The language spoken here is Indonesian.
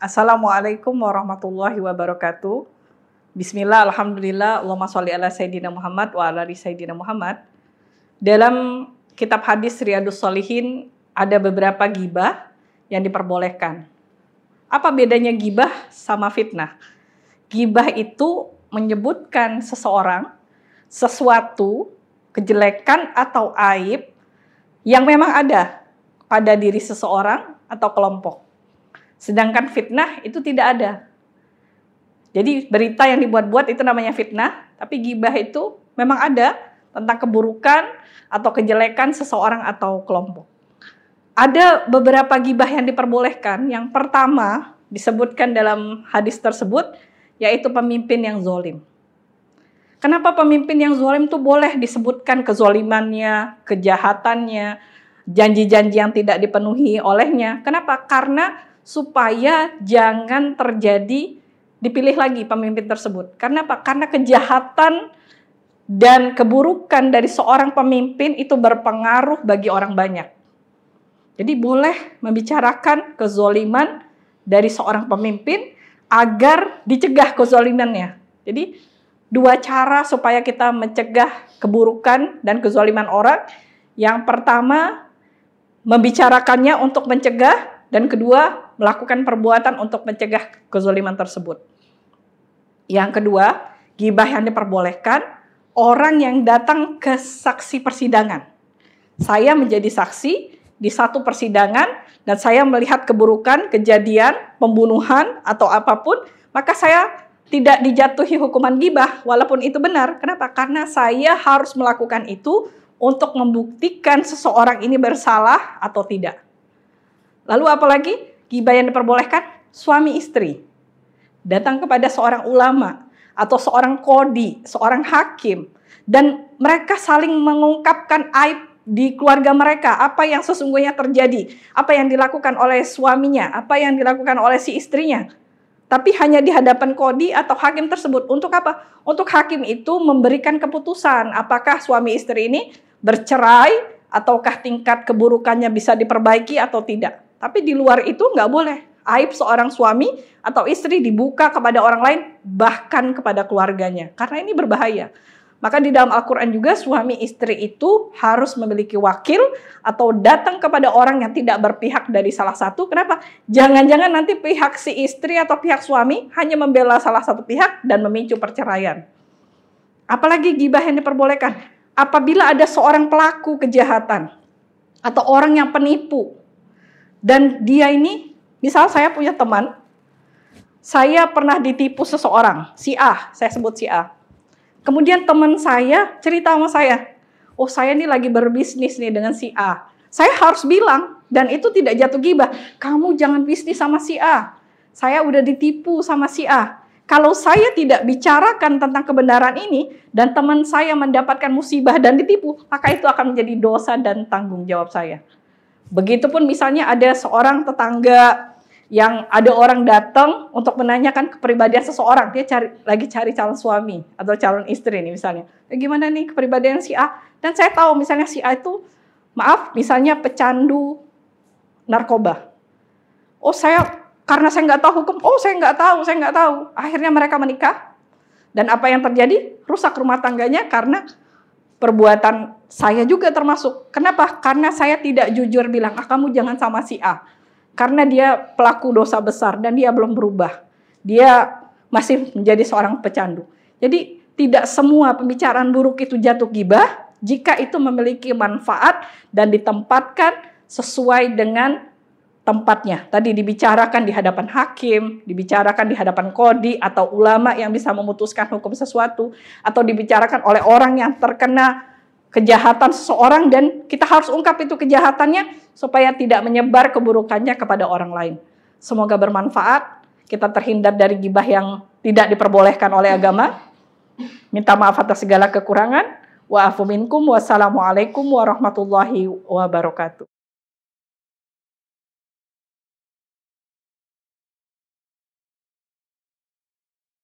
Assalamualaikum warahmatullahi wabarakatuh. Bismillah, alhamdulillah, Allahumma sholli ala Sayyidina Muhammad wa ala ali Sayyidina Muhammad. Dalam kitab hadis Riyadhus Shalihin ada beberapa gibah yang diperbolehkan. Apa bedanya gibah sama fitnah? Gibah itu menyebutkan seseorang, sesuatu, kejelekan atau aib yang memang ada pada diri seseorang atau kelompok. Sedangkan fitnah itu tidak ada. Jadi berita yang dibuat-buat itu namanya fitnah, tapi gibah itu memang ada tentang keburukan atau kejelekan seseorang atau kelompok. Ada beberapa gibah yang diperbolehkan. Yang pertama disebutkan dalam hadis tersebut, yaitu pemimpin yang zalim. Kenapa pemimpin yang zalim itu boleh disebutkan kezalimannya, kejahatannya, janji-janji yang tidak dipenuhi olehnya? Kenapa? Karena supaya jangan terjadi dipilih lagi pemimpin tersebut. Karena apa? Karena kejahatan dan keburukan dari seorang pemimpin itu berpengaruh bagi orang banyak. Jadi boleh membicarakan kezaliman dari seorang pemimpin agar dicegah kezalimannya. Jadi dua cara supaya kita mencegah keburukan dan kezaliman orang. Yang pertama, membicarakannya untuk mencegah. Dan kedua, melakukan perbuatan untuk mencegah kezaliman tersebut. Yang kedua, gibah yang diperbolehkan, orang yang datang ke saksi persidangan. Saya menjadi saksi di satu persidangan, dan saya melihat keburukan, kejadian, pembunuhan, atau apapun, maka saya tidak dijatuhi hukuman gibah, walaupun itu benar. Kenapa? Karena saya harus melakukan itu untuk membuktikan seseorang ini bersalah atau tidak. Lalu apalagi gibah yang diperbolehkan? Suami istri datang kepada seorang ulama atau seorang qadhi, seorang hakim, dan mereka saling mengungkapkan aib di keluarga mereka, apa yang sesungguhnya terjadi, apa yang dilakukan oleh suaminya, apa yang dilakukan oleh si istrinya. Tapi hanya di hadapan qadhi atau hakim tersebut. Untuk apa? Untuk hakim itu memberikan keputusan apakah suami istri ini bercerai ataukah tingkat keburukannya bisa diperbaiki atau tidak. Tapi di luar itu nggak boleh aib seorang suami atau istri dibuka kepada orang lain, bahkan kepada keluarganya. Karena ini berbahaya. Maka di dalam Al-Quran juga suami istri itu harus memiliki wakil atau datang kepada orang yang tidak berpihak dari salah satu. Kenapa? Jangan-jangan nanti pihak si istri atau pihak suami hanya membela salah satu pihak dan memicu perceraian. Apalagi gibah yang diperbolehkan. Apabila ada seorang pelaku kejahatan atau orang yang penipu, dan dia ini, misal saya punya teman, saya pernah ditipu seseorang, si A, saya sebut si A. Kemudian teman saya cerita sama saya, oh saya ini lagi berbisnis nih dengan si A. Saya harus bilang, dan itu tidak jatuh gibah, kamu jangan bisnis sama si A. Saya udah ditipu sama si A. Kalau saya tidak bicarakan tentang kebenaran ini, dan teman saya mendapatkan musibah dan ditipu, maka itu akan menjadi dosa dan tanggung jawab saya. Begitupun misalnya ada seorang tetangga yang ada orang datang untuk menanyakan kepribadian seseorang. Dia lagi cari calon suami atau calon istri nih misalnya. Gimana nih kepribadian si A? Dan saya tahu misalnya si A itu, maaf, misalnya pecandu narkoba. Oh karena saya nggak tahu hukum, saya nggak tahu. Akhirnya mereka menikah. Dan apa yang terjadi? Rusak rumah tangganya karena perbuatan saya juga termasuk. Kenapa? Karena saya tidak jujur bilang, kamu jangan sama si A. Karena dia pelaku dosa besar dan dia belum berubah. Dia masih menjadi seorang pecandu. Jadi tidak semua pembicaraan buruk itu jatuh gibah jika itu memiliki manfaat dan ditempatkan sesuai dengan tempatnya. Tadi dibicarakan di hadapan hakim, dibicarakan di hadapan qadhi atau ulama yang bisa memutuskan hukum sesuatu, atau dibicarakan oleh orang yang terkena kejahatan seseorang dan kita harus ungkap itu kejahatannya supaya tidak menyebar keburukannya kepada orang lain. Semoga bermanfaat, kita terhindar dari gibah yang tidak diperbolehkan oleh agama. Minta maaf atas segala kekurangan. Wa'afu minkum. Wassalamualaikum warahmatullahi wabarakatuh.